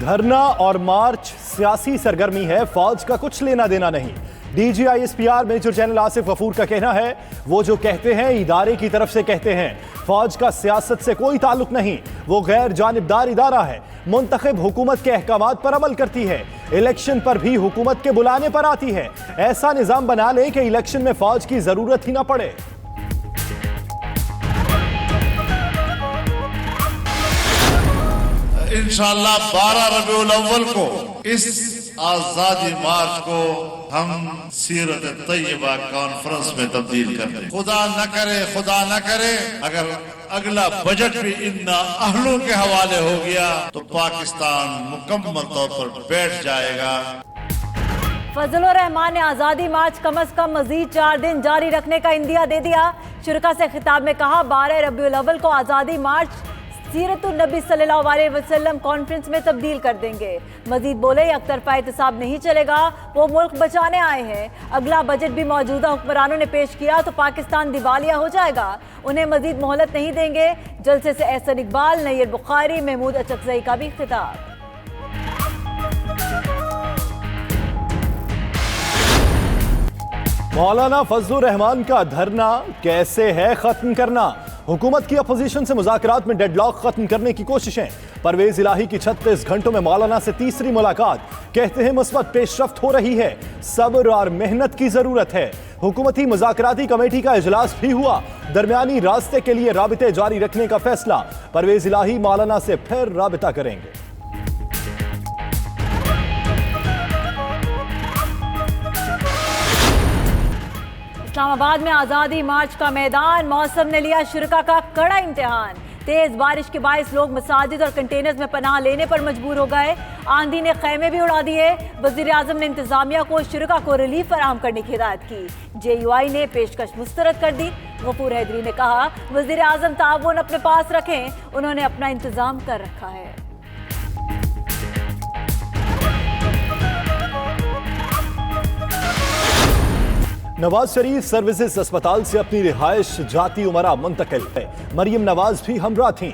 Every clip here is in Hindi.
धरना और मार्च सियासी सरगर्मी है, फौज का कुछ लेना देना नहीं। DGISPR major general Asif Ghafoor का कहना है, वो जो कहते हैं इदारे की तरफ से कहते हैं, फौज का सियासत से कोई ताल्लुक नहीं, वो गैर जानिबदार इदारा है, मुंतखब हुकूमत के अहकामात पर अमल करती है, इलेक्शन पर भी हुकूमत के बुलाने पर आती है। ऐसा निजाम बना ले कि इलेक्शन में फौज की जरूरत ही ना पड़े। इंशाअल्लाह 12 रबीउल अव्वल को इस आजादी मार्च को हम सीरत तैयबा कॉन्फ्रेंस में तब्दील कर दें। खुदा न करे अगर अगला बजट भी इन अहलों के हवाले हो गया तो पाकिस्तान मुकम्मल तौर पर बैठ जाएगा। फजलुर रहमान ने आज़ादी मार्च कम अज कम मजीद 4 दिन जारी रखने का इंदिया दे दिया। शुरका से खिताब में कहा, 12 रबीउल अव्वल को आज़ादी मार्च सीरतुन नबी सल्लल्लाहु अलैहि वसल्लम कॉन्फ्रेंस में तब्दील कर देंगे। मजीद बोले, एक तरफा एहतसाब नहीं चलेगा, वो मुल्क बचाने आए हैं। अगला बजट भी मौजूदा हुक्मरानों ने पेश किया तो पाकिस्तान दिवालिया हो जाएगा, उन्हें मजीद मोहलत नहीं देंगे। जलसे से एहसन इकबाल, नैयर बुखारी, महमूद अचकजई का भी खिताब। मौलाना फजलुर रहमान का धरना कैसे है खत्म करना। हुकूमत की अपोजिशन से मुज़ाकरात में डेडलॉक खत्म करने की कोशिशें। परवेज इलाही की 36 घंटों में मौलाना से तीसरी मुलाकात। कहते हैं मुस्बत पेशरफ्त हो रही है, सब्र और मेहनत की जरूरत है। हुकूमती मुज़ाकराती कमेटी का इजलास भी हुआ, दरमियानी रास्ते के लिए राबिते जारी रखने का फैसला। परवेज इलाही मौलाना से फिर राबिता करेंगे। इस्लामाबाद में आज़ादी मार्च का मैदान, मौसम ने लिया शुरका का कड़ा इम्तिहान। तेज बारिश के बायस लोग मसाजिद और कंटेनर्स में पनाह लेने पर मजबूर हो गए। आंधी ने खैमे भी उड़ा दिए। वज़ीर आज़म ने इंतजामिया को शुरका को रिलीफ फराहम करने की हिदायत की। JUI ने पेशकश मुस्तरद कर दी। गफूर हैदरी ने कहा, वज़ीर आज़म ताउन अपने पास रखें, उन्होंने अपना इंतजाम कर रखा है। नवाज शरीफ सर्विसेज अस्पताल से अपनी रिहाइश जाती उमरा मुंतकिल है। मरियम नवाज भी हमरा थीं।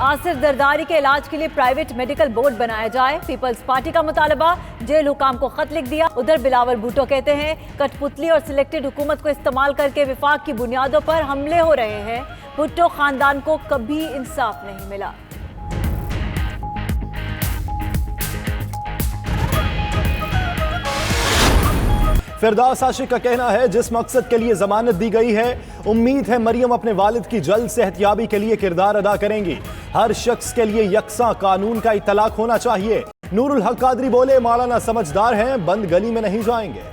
आसिफ जरदारी के इलाज के लिए प्राइवेट मेडिकल बोर्ड बनाया जाए, पीपल्स पार्टी का मुतालबा। जेल हुकाम को खत लिख दिया। उधर बिलावल भुट्टो कहते हैं, कठपुतली और सिलेक्टेड हुकूमत को इस्तेमाल करके विफाक की बुनियादों पर हमले हो रहे हैं। भुट्टो खानदान को कभी इंसाफ नहीं मिला। फिरदौस आशिक का कहना है, जिस मकसद के लिए जमानत दी गई है, उम्मीद है मरियम अपने वालिद की जल्द सेहतयाबी के लिए किरदार अदा करेंगी। हर शख्स के लिए यकसा कानून का इतलाक होना चाहिए। नूरुल हक कादरी बोले, मौलाना समझदार हैं, बंद गली में नहीं जाएंगे।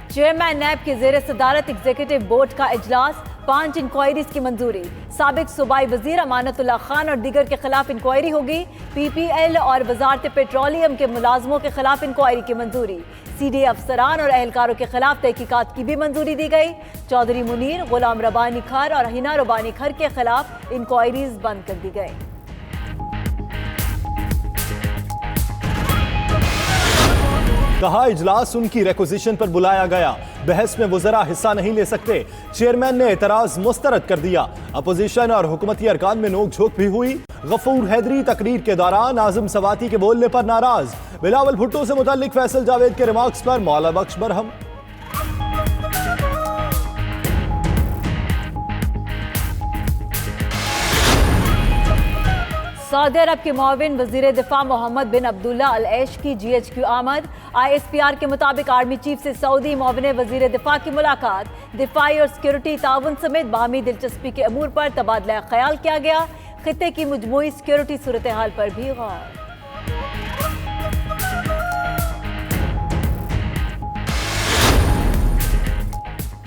चेयरमैन नैब की ज़ेर सदारत एग्जीक्यूटिव बोर्ड का इजलास, 5 इंक्वायरीज की मंजूरी। साबिक सूबाई वजीर अमानतुल्लाह खान और दीगर के खिलाफ इंक्वायरी होगी। PPL और वजारत पेट्रोलियम के मुलाजमों के खिलाफ इंक्वायरी की मंजूरी। CD अफसरान और एहलकारों के खिलाफ तहकीकात की भी मंजूरी दी गई। चौधरी मुनीर, गुलाम रबानी खर और हिना रबानी खर के खिलाफ इंक्वायरीज बंद कर दी गई। कहा, इजलास उनकी रिक्वेजिशन पर बुलाया गया, बहस में वज़रा हिस्सा नहीं ले सकते। चेयरमैन ने एतराज मुस्तरद कर दिया। अपोजिशन और हुकूमती अरकान में नोक-झोंक भी हुई। गफूर हैदरी तकरीर के दौरान आज़म सवाती के बोलने पर नाराज। बिलावल भुट्टो से मुताल्लिक फैसल जावेद के रिमार्क्स पर मौला बख्श बरहम। सऊदी अरब के मुआविन वजीर दिफा मोहम्मद बिन अब्दुल्ला अल ऐश की GHQ आमद। ISPR के मुताबिक आर्मी चीफ से सऊदी मुआविन वजीर दिफा की मुलाकात। दिफाई और सिक्योरिटी ताउन समेत बाहमी दिलचस्पी के अमूर पर तबादला ख्याल किया गया। खित्ते की मजमूई सिक्योरिटी सूरत हाल पर भी गौर।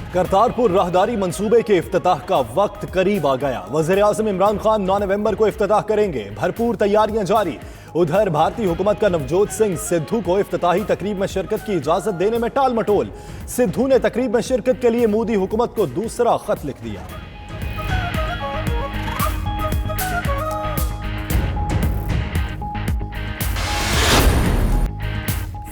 करतारपुर राहदारी मंसूबे के इफ्तिताह का वक्त करीब आ गया। वज़ीर आज़म इमरान खान 9 नवंबर को इफ्तिताह करेंगे, भरपूर तैयारियां जारी। उधर भारतीय हुकूमत का नवजोत सिंह सिद्धू को इफ्तिताही तकरीब में शिरकत की इजाजत देने में टाल मटोल। सिद्धू ने तकरीब में शिरकत के लिए मोदी हुकूमत को दूसरा खत लिख दिया।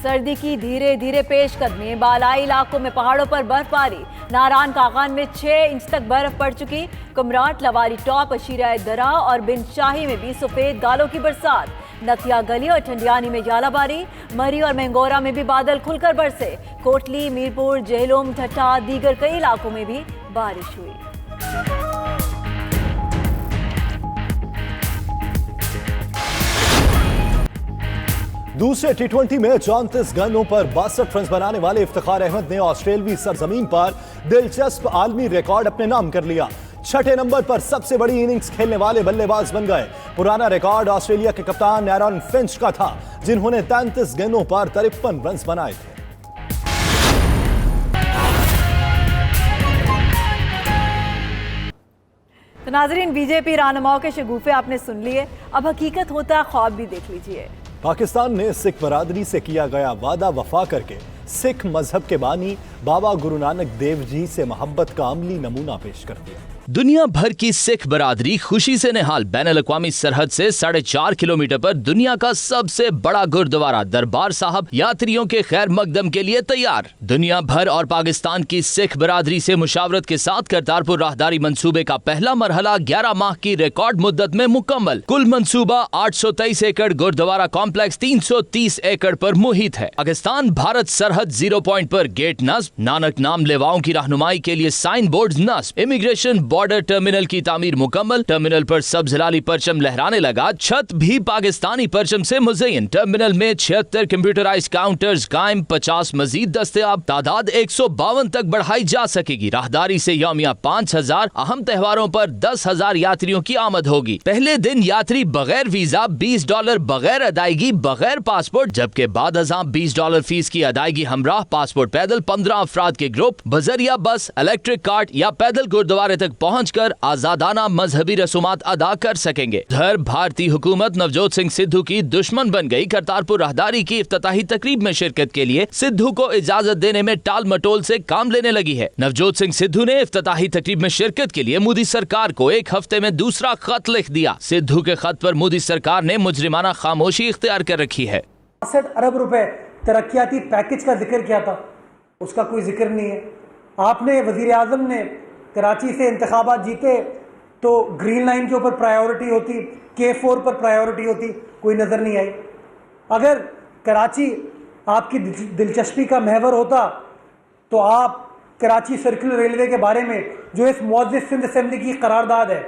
सर्दी की धीरे धीरे पेशकदमी, बालाई इलाकों में पहाड़ों पर बर्फबारी। नारायण कागान में 6 इंच तक बर्फ पड़ चुकी। कुमराट, लवारी टॉप, अशीरा दरा और बिन शाही में भी सफेद गालों की बरसात। नथिया गली और ठंडियानी में झालाबारी। मरी और मैंगोरा में भी बादल खुलकर बरसे। कोटली, मीरपुर, जेहलुम, ठट्ठा, दीगर कई इलाकों में भी बारिश हुई। दूसरे टी20 में 34 गेंदों पर 62 रन बनाने वाले इफ्तिखार अहमद ने ऑस्ट्रेलवी सरजमीन पर दिलचस्प आलमी रिकॉर्ड अपने नाम कर लिया। छठे नंबर पर सबसे बड़ी इनिंग्स खेलने वाले बल्लेबाज बन गए। पुराना रिकॉर्ड ऑस्ट्रेलिया के कप्तान एरन फिंच का था, जिन्होंने 33 गेंदों पर 53 रन बनाए थे। तो नाजरीन, बीजेपी रहनुमाओं के शगुफे आपने सुन लिए, अब हकीकत होता है ख्वाब भी देख लीजिए। पाकिस्तान ने सिख बरादरी से किया गया वादा वफा करके सिख मजहब के बानी बाबा गुरु नानक देव जी से मोहब्बत का अमली नमूना पेश कर दिया। दुनिया भर की सिख बरादरी खुशी से निहाल। बैनुल-अक़वामी सरहद से 4.5 किलोमीटर पर दुनिया का सबसे बड़ा गुरुद्वारा दरबार साहब यात्रियों के खैर मकदम के लिए तैयार। दुनिया भर और पाकिस्तान की सिख बरादरी से मुशावरत के साथ करतारपुर राहदारी मंसूबे का पहला मरहला 11 माह की रिकॉर्ड मुद्दत में मुकम्मल। कुल मंसूबा 823 एकड़ गुरुद्वारा कॉम्प्लेक्स 330 एकड़ पर मुहित है। पाकिस्तान भारत सरहद 0 पॉइंट पर गेट नस्ब, नानक नाम लेवाओं की रहनुमाई के लिए साइन बोर्ड नस्ब, इमिग्रेशन बॉर्डर टर्मिनल की तामीर मुकम्मल। टर्मिनल पर सब्ज हिलाली परचम लहराने लगा। छत भी पाकिस्तानी परचम से मुज़य्यन। टर्मिनल में 76 कंप्यूटराइज्ड काउंटर्स कायम, 50 मजीद दस्तयाब। तादाद 152 तक बढ़ाई जा सकेगी। राहदारी से यौमिया 5000, अहम त्योहारों पर 10,000 यात्रियों की आमद होगी। पहले दिन यात्री बगैर वीजा $20 बगैर अदायगी बगैर पासपोर्ट, जबकि बाद अज़ां $20 फीस की अदायगी हमराह पासपोर्ट पैदल 15 अफराद के ग्रुप बजरिया बस, इलेक्ट्रिक कार्ट या पैदल गुरुद्वारे तक पहुंचकर आजादाना मजहबी रसूमात अदा कर सकेंगे। उधर भारतीय हुकूमत नवजोत सिंह सिद्धू की दुश्मन बन गई। करतारपुर राहदारी की इफ्तिताही तकरीब में शिरकत के लिए सिद्धू को इजाजत देने में टाल मटोल से काम लेने लगी है। नवजोत सिंह सिद्धू ने इफ्तिताही तकरीब में शिरकत के लिए मोदी सरकार को 1 हफ्ते में दूसरा खत लिख दिया। सिद्धू के खत पर मोदी सरकार ने मुजरिमाना खामोशी इख्तियार कर रखी है। 62 अरब रुपए तरक्याती पैकेज का जिक्र किया था, उसका कोई जिक्र नहीं है। आपने वजीर आजम ने कराची से इंतखाबात जीते तो ग्रीन लाइन के ऊपर प्रायोरिटी होती, K4 पर प्रायोरिटी होती, कोई नज़र नहीं आई। अगर कराची आपकी दिलचस्पी का महवर होता तो आप कराची सर्कुलर रेलवे के बारे में जो इस मुअज़्ज़िज़ सिंध असेंबली की करारदाद है,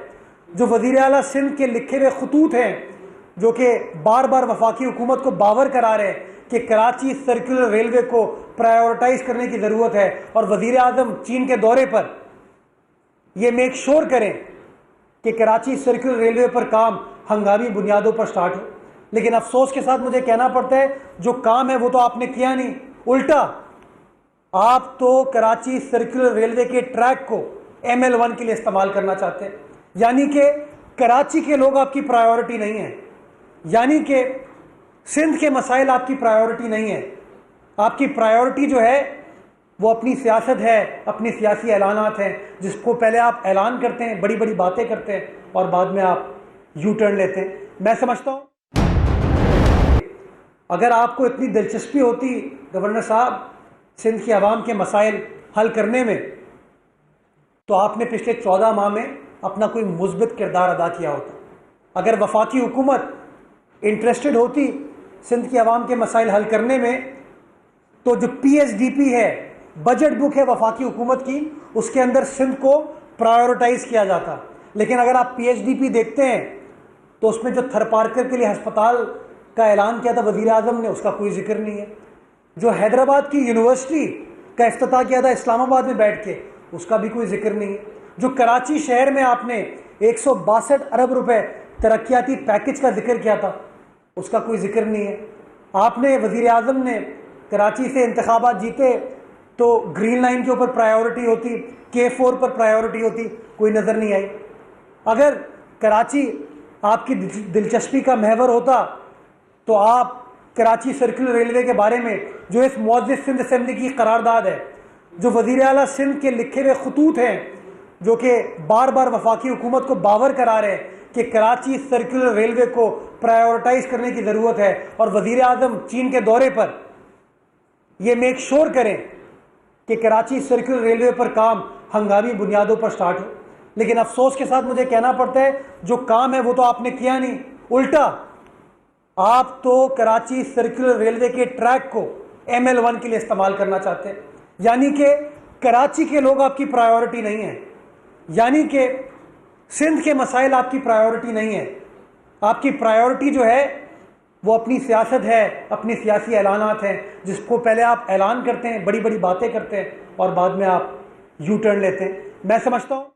जो वज़ीर आला सिंध के लिखे हुए खतूत हैं, जो कि बार बार वफाकी हुकूमत को बावर करा रहे हैं कि कराची सर्कुलर रेलवे को प्रायोरिटाइज करने की ज़रूरत है, और वज़ीर आज़म चीन के दौरे पर ये मेक श्योर करें कि कराची सर्कुलर रेलवे पर काम हंगामी बुनियादों पर स्टार्ट हो। लेकिन अफसोस के साथ मुझे कहना पड़ता है, जो काम है वो तो आपने किया नहीं, उल्टा आप तो कराची सर्कुलर रेलवे के ट्रैक को ML1 के लिए इस्तेमाल करना चाहते हैं। यानी कि कराची के लोग आपकी प्रायोरिटी नहीं है, यानी कि सिंध के मसाइल आपकी प्रायोरिटी नहीं है। आपकी प्रायोरिटी जो है वो अपनी सियासत है, अपनी सियासी ऐलानात हैं, जिसको पहले आप ऐलान करते हैं, बड़ी बड़ी बातें करते हैं और बाद में आप यू टर्न लेते हैं। मैं समझता हूँ अगर आपको इतनी दिलचस्पी होती गवर्नर साहब सिंध की आवाम के मसाइल हल करने में, तो आपने पिछले 14 माह में अपना कोई मुस्बित किरदार अदा किया होता। अगर वफाकी हुकूमत इंटरेस्टेड होती सिंध की आवाम के मसाइल हल करने में, तो जो PSDP है, बजट बुक है वफाकी हुकूमत की, उसके अंदर सिंध को प्रायोरिटाइज किया जाता। लेकिन अगर आप PSDP देखते हैं तो उसमें जो थरपारकर के लिए अस्पताल का ऐलान किया था वज़ीर आज़म ने, उसका कोई जिक्र नहीं है। जो हैदराबाद की यूनिवर्सिटी का इफ्तिताह किया था इस्लामाबाद में बैठ के, उसका भी कोई जिक्र नहीं है। जो कराची शहर में आपने 162 अरब रुपए तरक्याती पैकेज का जिक्र किया था, उसका कोई जिक्र नहीं है। आपने वज़ीर आज़म ने कराची से इंतखाबात जीते तो ग्रीन लाइन के ऊपर प्रायोरिटी होती, K4 पर प्रायोरिटी होती, कोई नज़र नहीं आई। अगर कराची आपकी दिलचस्पी का महवर होता तो आप कराची सर्कुलर रेलवे के बारे में जो इस मुअज़्ज़िज़ सिंध असेंबली की करारदाद है, जो वज़ीर आला सिंध के लिखे हुए खतूत हैं, जो कि बार बार वफाकी हुकूमत को बावर करा रहे हैं कि कराची सर्कुलर रेलवे को प्रायोरिटाइज करने की ज़रूरत है, और वज़ीर आज़म चीन के दौरे पर ये मेक श्योर करें कि कराची सर्कुलर रेलवे पर काम हंगामी बुनियादों पर स्टार्ट हो। लेकिन अफसोस के साथ मुझे कहना पड़ता है, जो काम है वो तो आपने किया नहीं, उल्टा आप तो कराची सर्कुलर रेलवे के ट्रैक को ML1 के लिए इस्तेमाल करना चाहते हैं। यानी कि कराची के लोग आपकी प्रायोरिटी नहीं है, यानी कि सिंध के मसाइल आपकी प्रायोरिटी नहीं है। आपकी प्रायोरिटी जो है वो अपनी सियासत है, अपनी सियासी ऐलानात हैं, जिसको पहले आप ऐलान करते हैं, बड़ी बड़ी बातें करते हैं और बाद में आप यू टर्न लेते हैं। मैं समझता हूँ